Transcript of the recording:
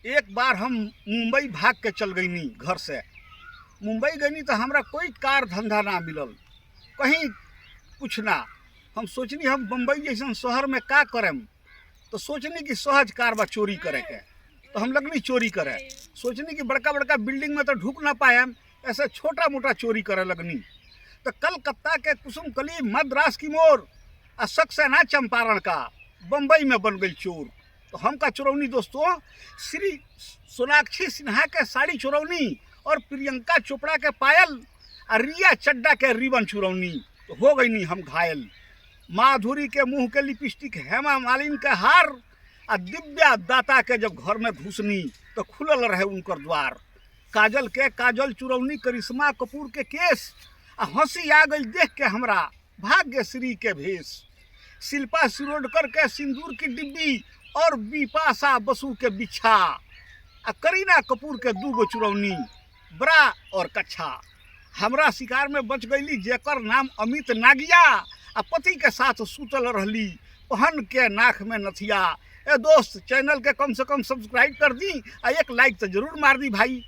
एक बार हम मुंबई भाग के चल गईनी घर से। मुंबई गईनी तो हमरा कोई कार धंधा ना मिलल, कहीं कुछ ना। हम सोचनी हम मुंबई जैसन शहर में का करें, तो सोचनी कि सहज कार बा चोरी करे के। तो हम लगनी चोरी करे। सोचनी कि बड़का बड़का बिल्डिंग में तो ढुक ना पाए, ऐसे छोटा मोटा चोरी करे लगनी। तो कलकत्ता के कुसुमकली, मद्रास की मोर और सक्सेना चंपारण का बम्बई में बन गई चोर। तो हम का चुरौनी दोस्तों, श्री सोनाक्षी सिन्हा के साड़ी चुरौनी और प्रियंका चोपड़ा के पायल और रिया चड्डा के रिबन चुरौनी। तो हो गई नहीं हम घायल। माधुरी के मुंह के लिपस्टिक, हेमा मालिनी के हार और दिव्या दाता के जब घर में घुसनी तो खुलल रहे उनकर द्वार। काजल के काजल चुरौनी, करिश्मा कपूर के केस आ हंसी आ गई देख के हमरा भाग्यश्री के भेष। शिल्पा शिरोडकर के सिंदूर की डिब्बी और बिपाशा बसु के बिच्छा आ करीना कपूर के दूगो चुरौनी, बरा और कच्छा। हमरा शिकार में बच गईली जेकर नाम अमित नागिया आ पति के साथ सुतल रहली पहन के नाक में नथिया। ए दोस्त, चैनल के कम से कम सब्सक्राइब कर दी आ एक लाइक तो जरूर मार दी भाई।